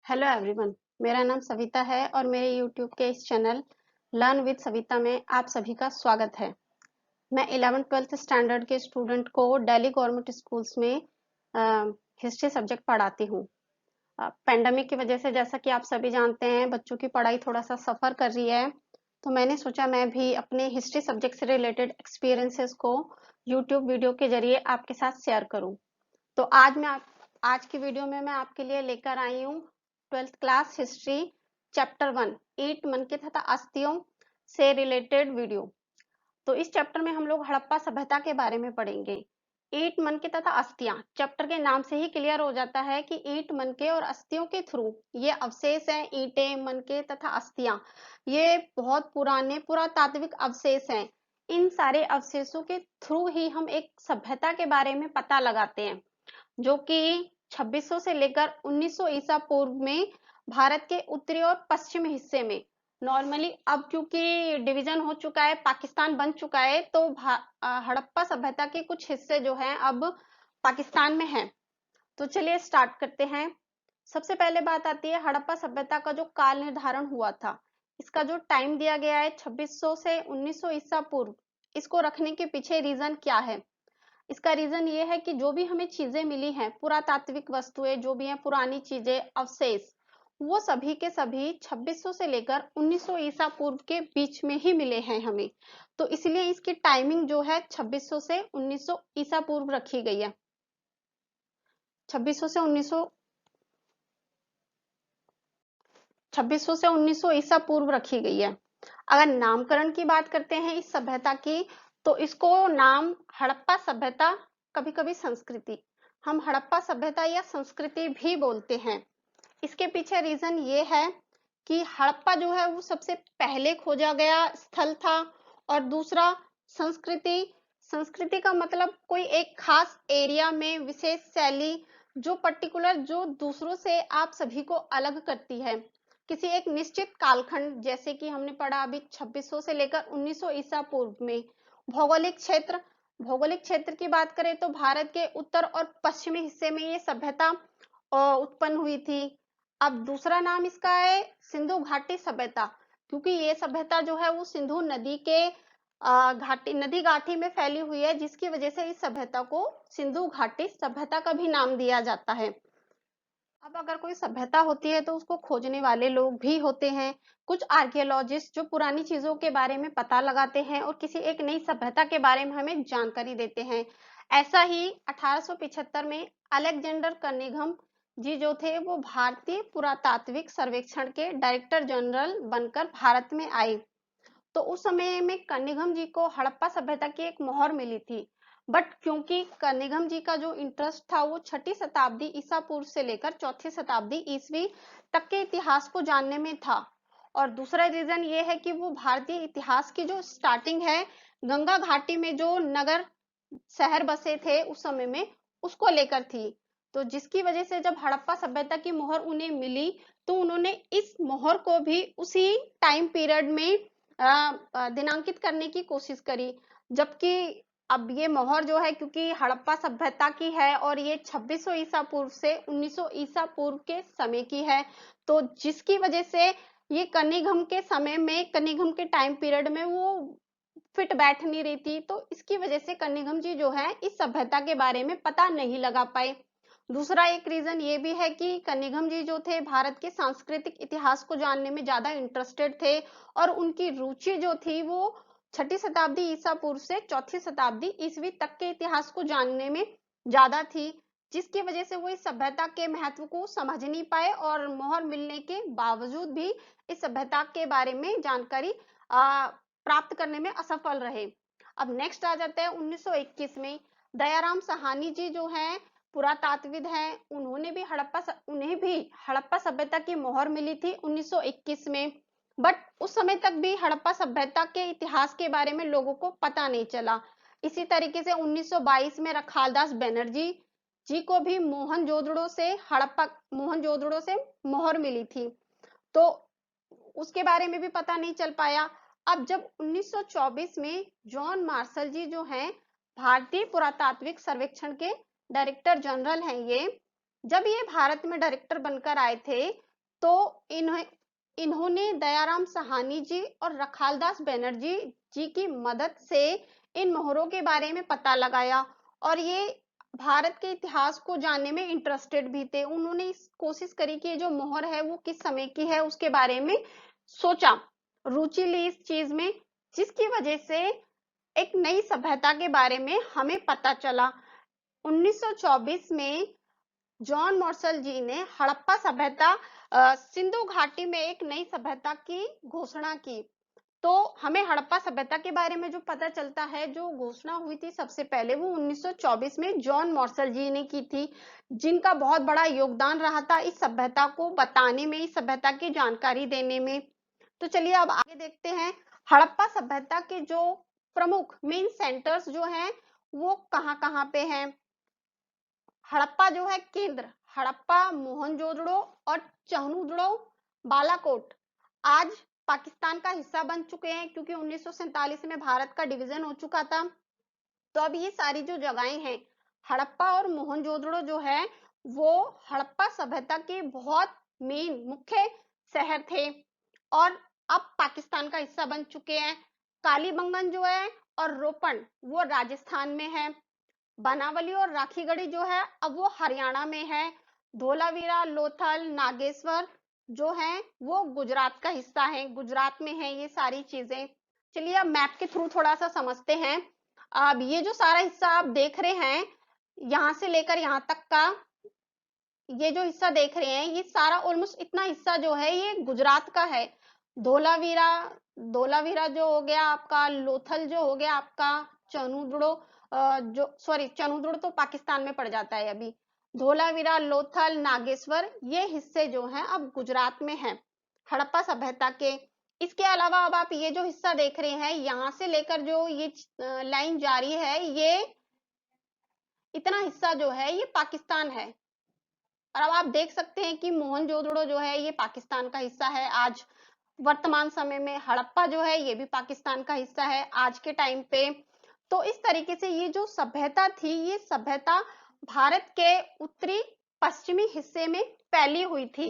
Hello everyone. मेरा नाम सविता है और मेरे यूट्यूब के इस चैनल लर्न विद सविता में आप सभी का स्वागत है। मैं 11th-12th स्टैंडर्ड के स्टूडेंट को दिल्ली गवर्नमेंट स्कूल्स में हिस्ट्री सब्जेक्ट पढ़ाती हूँ। पेंडेमिक की वजह से जैसा कि आप सभी जानते हैं बच्चों की पढ़ाई थोड़ा सा सफ़र कर रही है, तो मैंने सोचा मैं भी अपने हिस्ट्री सब्जेक्ट से रिलेटेड एक्सपीरियंसेस को यूट्यूब वीडियो के जरिए आपके साथ शेयर करूँ। तो आज की वीडियो में मैं आपके लिए लेकर आई हूँ 12th क्लास हिस्ट्री चैप्टर 1 ईंट मनके तथा अस्थियों से रिलेटेड वीडियो। तो इस चैप्टर में हम लोग हड़प्पा सभ्यता के बारे में पढ़ेंगे। ईंट मनके तथा अस्थियां, चैप्टर के नाम से ही क्लियर हो जाता है कि ईंट मनके और अस्थियों के थ्रू ये अवशेष हैं। ईंटें, मनके तथा अस्थियां ये बहुत पुराने पुरातात्विक अवशेष हैं। इन सारे अवशेषों के थ्रू ही हम एक सभ्यता के बारे में पता लगाते हैं, जो कि 2600 से लेकर 1900 ईसा पूर्व में भारत के उत्तरी और पश्चिमी हिस्से में नॉर्मली, अब क्योंकि डिवीजन हो चुका है, पाकिस्तान बन चुका है, तो हड़प्पा सभ्यता के कुछ हिस्से जो हैं अब पाकिस्तान में हैं। तो चलिए स्टार्ट करते हैं। सबसे पहले बात आती है हड़प्पा सभ्यता का जो काल निर्धारण हुआ था। इसका जो टाइम दिया गया है 2600 से 1900 ईसा पूर्व, इसको रखने के पीछे रीजन क्या है? इसका रीजन ये है कि जो भी हमें चीजें मिली हैं, पुरातात्विक वस्तुएं जो भी हैं, पुरानी चीजें, अवशेष, वो सभी के सभी 2600 से लेकर 1900 ईसा पूर्व के बीच में ही मिले हैं हमें। तो इसलिए इसकी टाइमिंग जो है 2600 से 1900 ईसा पूर्व रखी गई है। 2600 से 1900 ईसा पूर्व रखी गई है। अगर नामकरण की बात करते हैं इस सभ्यता की, तो इसको नाम हड़प्पा सभ्यता, कभी कभी संस्कृति, हम हड़प्पा सभ्यता या संस्कृति भी बोलते हैं। इसके पीछे रीजन ये है कि हड़प्पा जो है वो सबसे पहले खोजा गया स्थल था। और दूसरा, संस्कृति, संस्कृति का मतलब कोई एक खास एरिया में विशेष शैली, जो पर्टिकुलर, जो दूसरों से आप सभी को अलग करती है। किसी एक निश्चित कालखंड, जैसे कि हमने पढ़ा अभी 2600 से लेकर 1900 ईसा पूर्व में। भौगोलिक क्षेत्र, भौगोलिक क्षेत्र की बात करें तो भारत के उत्तर और पश्चिमी हिस्से में ये सभ्यता उत्पन्न हुई थी। अब दूसरा नाम इसका है सिंधु घाटी सभ्यता, क्योंकि ये सभ्यता जो है वो सिंधु नदी के नदी घाटी में फैली हुई है, जिसकी वजह से इस सभ्यता को सिंधु घाटी सभ्यता का भी नाम दिया जाता है। अब अगर कोई सभ्यता होती है तो उसको खोजने वाले लोग भी होते हैं। कुछ आर्कियोलॉजिस्ट जो पुरानी चीजों के बारे में पता लगाते हैं और किसी एक नई सभ्यता के बारे में हमें जानकारी देते हैं। ऐसा ही 1875 में अलेक्जेंडर कनिंघम जी जो थे वो भारतीय पुरातात्विक सर्वेक्षण के डायरेक्टर जनरल बनकर भारत में आए। तो उस समय में कनिंघम जी को हड़प्पा सभ्यता की एक मोहर मिली थी। बट क्योंकि कनिंघम जी का जो इंटरेस्ट था वो 6ठी शताब्दी ईसा पूर्व से लेकर 4थी शताब्दी ईसवी तक के इतिहास को जानने में था। और दूसरा रीजन ये है कि वो भारतीय इतिहास की जो स्टार्टिंग है, गंगा घाटी में जो नगर शहर बसे थे उस समय में, उसको लेकर थी। तो जिसकी वजह से जब हड़प्पा सभ्यता की मोहर उन्हें मिली, तो उन्होंने इस मोहर को भी उसी टाइम पीरियड में दिनांकित करने की कोशिश करी। जबकि अब ये मोहर जो है, क्योंकि हड़प्पा सभ्यता की है और ये 2600 ईसा पूर्व से 1900 ईसा पूर्व के समय की है, तो जिसकी वजह से ये कनिंघम के समय में, कनिंघम के टाइम पीरियड में वो फिट बैठ नहीं रही थी। तो इसकी वजह से कनिंघम जी जो है इस सभ्यता के बारे में पता नहीं लगा पाए। दूसरा एक रीजन ये भी है कि कनिंघम जी जो थे भारत के सांस्कृतिक इतिहास को जानने में ज्यादा इंटरेस्टेड थे, और उनकी रुचि जो थी वो 6ठी शताब्दी ईसा पूर्व से 4थी शताब्दी ईसवी तक के इतिहास को जानने में ज्यादा थी, जिसकी वजह से वो इस सभ्यता के महत्व को समझ नहीं पाए और मोहर मिलने के बावजूद भी इस सभ्यता के बारे में जानकारी प्राप्त करने में असफल रहे। अब नेक्स्ट आ जाते हैं 1921 में। दयाराम साहनी जी जो हैं पुरातात्विद हैं, उन्हें भी हड़प्पा सभ्यता की मोहर मिली थी 1921 में। बट उस समय तक भी हड़प्पा सभ्यता के इतिहास के बारे में लोगों को पता नहीं चला। इसी तरीके से 1922 में रखालदास बनर्जी जी को भी मोहनजोदड़ो से मोहर मिली थी, तो उसके बारे में भी पता नहीं चल पाया। अब जब 1924 में जॉन मार्शल जी जो हैं भारतीय पुरातात्विक सर्वेक्षण के डायरेक्टर जनरल हैं, ये जब ये भारत में डायरेक्टर बनकर आए थे, तो इन्होंने दयाराम साहनी जी और रखालदास बनर्जी जी की मदद से इन मोहरों के बारे में पता लगाया, और ये भारत के इतिहास को जानने में इंटरेस्टेड भी थे। उन्होंने इस कोशिश करी कि ये जो मोहर है वो किस समय की है, उसके बारे में सोचा, रुचि ली इस चीज में, जिसकी वजह से एक नई सभ्यता के बारे में हमें पता चला। 1924 में जॉन मॉर्सल जी ने हड़प्पा सभ्यता, सिंधु घाटी में एक नई सभ्यता की घोषणा की। तो हमें हड़प्पा सभ्यता के बारे में जो पता चलता है, जो घोषणा हुई थी सबसे पहले, वो 1924 में जॉन मॉर्सल जी ने की थी, जिनका बहुत बड़ा योगदान रहा था इस सभ्यता को बताने में, इस सभ्यता की जानकारी देने में। तो चलिए अब आगे देखते हैं, हड़प्पा सभ्यता के जो प्रमुख मेन सेंटर्स जो हैं वो कहाँ कहाँ पे हैं। हड़प्पा जो है केंद्र, हड़प्पा, मोहनजोदड़ो और चहनुदड़ो, बालाकोट आज पाकिस्तान का हिस्सा बन चुके हैं, क्योंकि 1947 में भारत का डिवीजन हो चुका था। तो अब ये सारी जो जगहें हैं, हड़प्पा और मोहनजोदड़ो जो है, वो हड़प्पा सभ्यता के बहुत मेन मुख्य शहर थे, और अब पाकिस्तान का हिस्सा बन चुके हैं। कालीबंगन जो है और रोपण वो राजस्थान में है। बनावली और राखीगढ़ी जो है अब वो हरियाणा में है। धोलावीरा, लोथल, नागेश्वर जो है वो गुजरात का हिस्सा है, गुजरात में है ये सारी चीजें। चलिए अब मैप के थ्रू थोड़ा सा समझते हैं। अब ये जो सारा हिस्सा आप देख रहे हैं, यहाँ से लेकर यहाँ तक का ये जो हिस्सा देख रहे हैं, ये सारा ऑलमोस्ट इतना हिस्सा जो है ये गुजरात का है। धोलावीरा, धोलावीरा जो हो गया आपका, लोथल जो हो गया आपका, चनूदड़ो, जो सॉरी चनूदड़ो तो पाकिस्तान में पड़ जाता है अभी। धोलावीरा, लोथल, नागेश्वर ये हिस्से जो हैं अब गुजरात में हैं हड़प्पा सभ्यता के। इसके अलावा अब आप ये जो हिस्सा देख रहे हैं, यहाँ से लेकर जो ये लाइन जारी है, ये इतना हिस्सा जो है ये पाकिस्तान है। और अब आप देख सकते हैं कि मोहनजोदड़ो जो है ये पाकिस्तान का हिस्सा है आज वर्तमान समय में। हड़प्पा जो है ये भी पाकिस्तान का हिस्सा है आज के टाइम पे। तो इस तरीके से ये जो सभ्यता थी, ये सभ्यता भारत के उत्तरी पश्चिमी हिस्से में फैली हुई थी।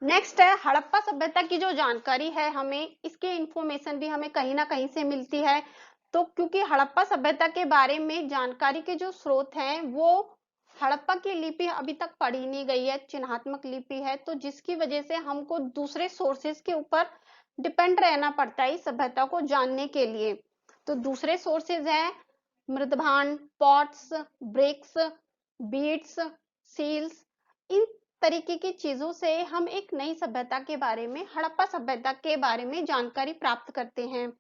नेक्स्ट है हड़प्पा सभ्यता की जो जानकारी है, हमें इसकी इंफॉर्मेशन भी हमें कहीं ना कहीं से मिलती है। तो क्योंकि हड़प्पा सभ्यता के बारे में जानकारी के जो स्रोत हैं, वो हड़प्पा की लिपि अभी तक पढ़ी नहीं गई है, चिन्हात्मक लिपि है, तो जिसकी वजह से हमको दूसरे सोर्सेज के ऊपर डिपेंड रहना पड़ता है इस सभ्यता को जानने के लिए। तो दूसरे सोर्सेज हैं मृदभांड, पॉट्स, ब्रिक्स, बीड्स, सील्स, इन तरीके की चीजों से हम एक नई सभ्यता के बारे में, हड़प्पा सभ्यता के बारे में जानकारी प्राप्त करते हैं।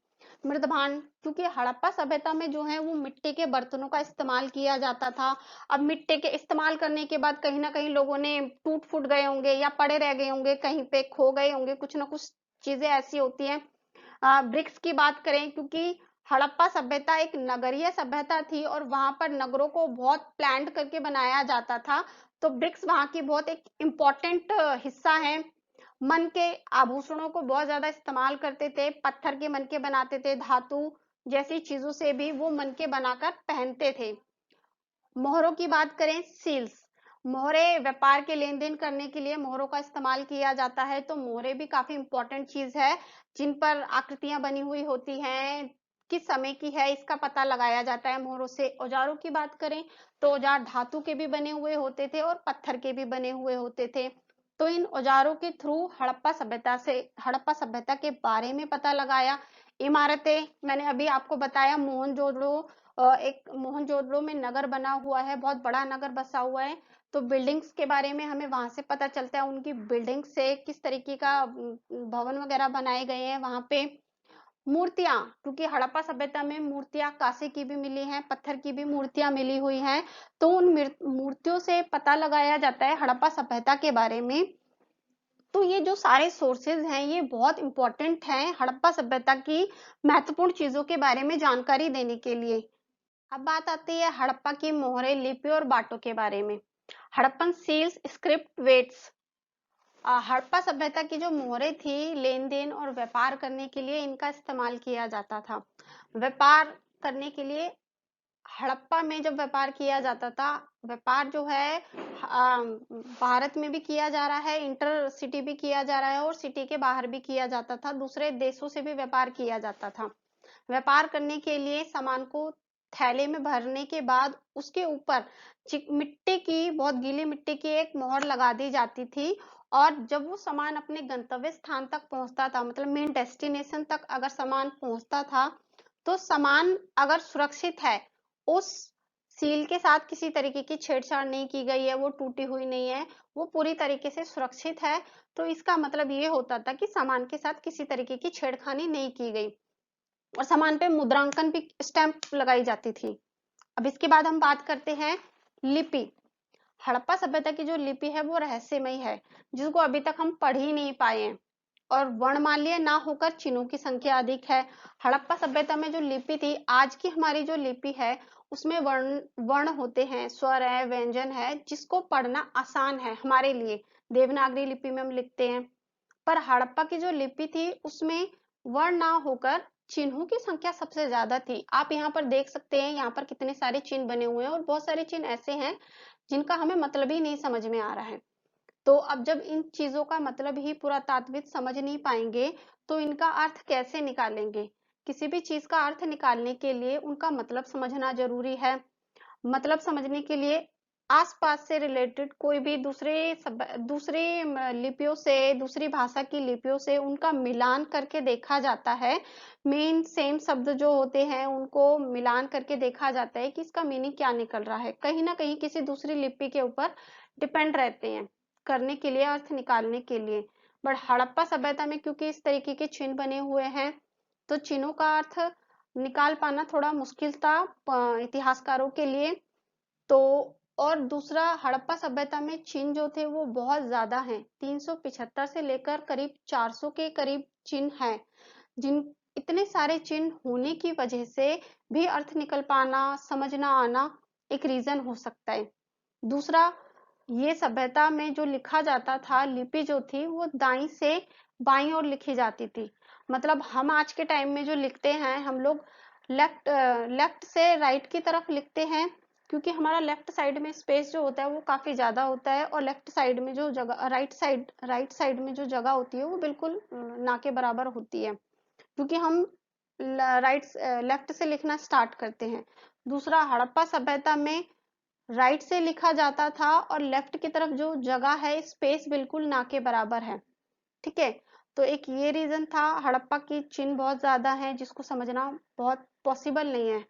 मृदभांड, क्योंकि हड़प्पा सभ्यता में जो है वो मिट्टी के बर्तनों का इस्तेमाल किया जाता था। अब मिट्टी के इस्तेमाल करने के बाद कहीं ना कहीं लोगों ने टूट फूट गए होंगे या पड़े रह गए होंगे, कहीं पे खो गए होंगे, कुछ ना कुछ चीजें ऐसी होती हैं। ब्रिक्स की बात करें, क्योंकि हड़प्पा सभ्यता एक नगरीय सभ्यता थी और वहां पर नगरों को बहुत प्लान करके बनाया जाता था, तो ब्रिक्स वहां की बहुत एक इम्पोर्टेंट हिस्सा है। मन के आभूषणों को बहुत ज्यादा इस्तेमाल करते थे, पत्थर के मन के बनाते थे, धातु जैसी चीजों से भी वो मन के बनाकर पहनते थे। मोहरों की बात करें, सील्स, मोहरे व्यापार के लेन देन करने के लिए मोहरों का इस्तेमाल किया जाता है, तो मोहरे भी काफी इंपॉर्टेंट चीज है, जिन पर आकृतियां बनी हुई होती हैं, किस समय की है इसका पता लगाया जाता है मोहरों से। औजारों की बात करें तो औजार धातु के भी बने हुए होते थे और पत्थर के भी बने हुए होते थे। तो इन औजारों के थ्रू हड़प्पा सभ्यता के बारे में पता लगाया। इमारतें, मैंने अभी आपको बताया मोहनजोदड़ो, एक मोहनजोदड़ो में नगर बना हुआ है, बहुत बड़ा नगर बसा हुआ है, तो बिल्डिंग्स के बारे में हमें वहां से पता चलता है, उनकी बिल्डिंग से किस तरीके का भवन वगैरह बनाए गए हैं वहां पे। मूर्तियां, क्योंकि हड़प्पा सभ्यता में मूर्तियां कांसे की भी मिली हैं, पत्थर की भी मूर्तियां मिली हुई हैं, तो उन मूर्तियों से पता लगाया जाता है हड़प्पा सभ्यता के बारे में। तो ये जो सारे सोर्सेज हैं ये बहुत इंपॉर्टेंट हैं हड़प्पा सभ्यता की महत्वपूर्ण चीजों के बारे में जानकारी देने के लिए। अब बात आती है हड़प्पा की मोहरे, लिपि और बाटों के बारे में। Harappan seals, script, weights. Harappa सभ्यता की जो मोहरे थी, लेन देन और व्यापार करने के लिए इनका इस्तेमाल किया जाता था। व्यापार करने के लिए हड़प्पा में जब व्यापार किया जाता था, व्यापार जो है भारत में भी किया जा रहा है, इंटर सिटी भी किया जा रहा है और सिटी के बाहर भी किया जाता था, दूसरे देशों से भी व्यापार किया जाता था। व्यापार करने के लिए सामान को थैले में भरने के बाद उसके ऊपर मिट्टी की, बहुत गीली मिट्टी की एक मोहर लगा दी जाती थी, और जब वो सामान अपने गंतव्य स्थान तक पहुंचता था, मतलब मेन डेस्टिनेशन तक अगर सामान पहुंचता था, तो सामान अगर सुरक्षित है, उस सील के साथ किसी तरीके की छेड़छाड़ नहीं की गई है, वो टूटी हुई नहीं है, वो पूरी तरीके से सुरक्षित है, तो इसका मतलब ये होता था कि सामान के साथ किसी तरीके की छेड़खानी नहीं की गई। और सामान पे मुद्रांकन भी, स्टैंप लगाई जाती थी। अब इसके बाद हम बात करते हैं लिपि। हड़प्पा सभ्यता की जो लिपि है वो रहस्यमयी है, जिसको अभी तक हम पढ़ ही नहीं पाए हैं, और वर्णमालीय ना होकर चिन्हों की संख्या अधिक है। हड़प्पा सभ्यता में जो लिपि थी, आज की हमारी जो लिपि है उसमें वर्ण वर्ण होते हैं, स्वर है, व्यंजन है, जिसको पढ़ना आसान है हमारे लिए। देवनागरी लिपि में हम लिखते हैं, पर हड़प्पा की जो लिपि थी उसमें वर्ण ना होकर चिन्हों की संख्या सबसे ज्यादा थी। आप यहाँ पर देख सकते हैं, यहाँ पर कितने सारे चिन्ह बने हुए हैं, और बहुत सारे चिन्ह ऐसे हैं जिनका हमें मतलब ही नहीं समझ में आ रहा है। तो अब जब इन चीजों का मतलब ही पूरा तात्विक समझ नहीं पाएंगे, तो इनका अर्थ कैसे निकालेंगे? किसी भी चीज का अर्थ निकालने के लिए उनका मतलब समझना जरूरी है। मतलब समझने के लिए आसपास से रिलेटेड कोई भी दूसरी लिपियों से, दूसरी भाषा की लिपियों से उनका मिलान करके देखा जाता है। मेन सेम शब्द जो होते हैं उनको मिलान करके देखा जाता है कि इसका मीनिंग क्या निकल रहा है, कहीं ना कहीं किसी दूसरी लिपि के ऊपर डिपेंड रहते हैं करने के लिए, अर्थ निकालने के लिए। बट हड़प्पा सभ्यता में क्योंकि इस तरीके के चिन्ह बने हुए हैं, तो चिन्हों का अर्थ निकाल पाना थोड़ा मुश्किल था इतिहासकारों के लिए। तो और दूसरा, हड़प्पा सभ्यता में चिन्ह जो थे वो बहुत ज्यादा हैं, 375 से लेकर करीब 400 के करीब चिन्ह हैं, जिन इतने सारे चिन्ह होने की वजह से भी अर्थ निकल पाना, समझ ना आना एक रीजन हो सकता है। दूसरा, ये सभ्यता में जो लिखा जाता था, लिपि जो थी वो दाईं से बाईं ओर लिखी जाती थी। मतलब हम आज के टाइम में जो लिखते हैं, हम लोग लेफ्ट से राइट की तरफ लिखते हैं, क्योंकि हमारा लेफ्ट साइड में स्पेस जो होता है वो काफी ज्यादा होता है, और लेफ्ट साइड में जो जगह, राइट साइड में जो जगह होती है वो बिल्कुल ना के बराबर होती है, क्योंकि हम लेफ्ट से लिखना स्टार्ट करते हैं। दूसरा, हड़प्पा सभ्यता में राइट से लिखा जाता था, और लेफ्ट की तरफ जो जगह है, स्पेस बिल्कुल ना के बराबर है। ठीक है, तो एक ये रीजन था, हड़प्पा की चिन्ह बहुत ज्यादा है जिसको समझना बहुत पॉसिबल नहीं है।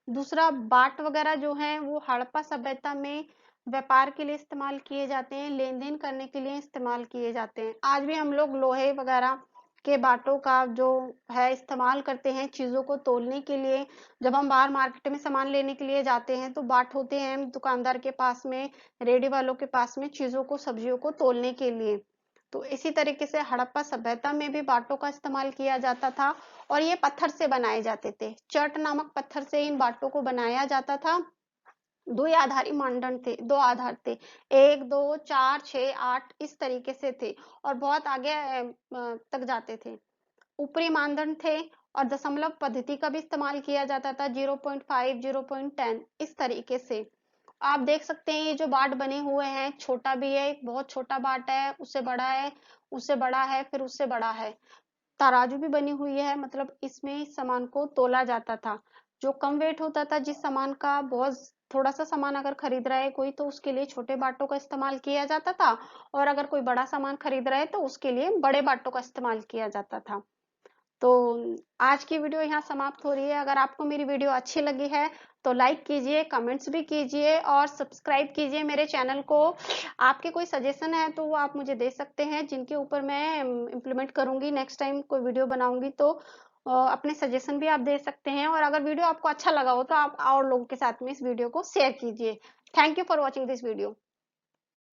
दूसरा, बाट वगैरह जो है वो हड़प्पा सभ्यता में व्यापार के लिए इस्तेमाल किए जाते हैं, लेन देन करने के लिए इस्तेमाल किए जाते हैं। आज भी हम लोग लोहे वगैरह के बाटों का जो है इस्तेमाल करते हैं चीजों को तोलने के लिए। जब हम बाहर मार्केट में सामान लेने के लिए जाते हैं, तो बाट होते हैं दुकानदार के पास में, रेडी वालों के पास में, चीजों को, सब्जियों को तोलने के लिए। तो इसी तरीके से हड़प्पा सभ्यता में भी बाटों का इस्तेमाल किया जाता था, और ये पत्थर से बनाए जाते थे। चट नामक पत्थर से इन बाटों को बनाया जाता था। दो ही आधारी मानदंड थे, दो आधार थे, 1 2 4 6 8 इस तरीके से थे, और बहुत आगे तक जाते थे। ऊपरी मानदंड थे, और दशमलव पद्धति का भी इस्तेमाल किया जाता था, 0.5 0.10 इस तरीके से। आप देख सकते हैं ये जो बाट बने हुए हैं, छोटा भी है, एक बहुत छोटा बाट है, उससे बड़ा है, उससे बड़ा है, फिर उससे बड़ा है। तराजू भी बनी हुई है, मतलब इसमें सामान को तोला जाता था। जो कम वेट होता था, जिस सामान का बहुत थोड़ा सा सामान अगर खरीद रहा है कोई, तो उसके लिए छोटे बाटों का इस्तेमाल किया जाता था, और अगर कोई बड़ा सामान खरीद रहा है तो उसके लिए बड़े बाटों का इस्तेमाल किया जाता था। तो आज की वीडियो यहाँ समाप्त हो रही है। अगर आपको मेरी वीडियो अच्छी लगी है तो लाइक कीजिए, कमेंट्स भी कीजिए, और सब्सक्राइब कीजिए मेरे चैनल को। आपके कोई सजेशन है तो वो आप मुझे दे सकते हैं, जिनके ऊपर मैं इम्प्लीमेंट करूंगी, नेक्स्ट टाइम कोई वीडियो बनाऊंगी तो अपने सजेशन भी आप दे सकते हैं। और अगर वीडियो आपको अच्छा लगा हो तो आप और लोगों के साथ में इस वीडियो को शेयर कीजिए। Thank you for watching this video.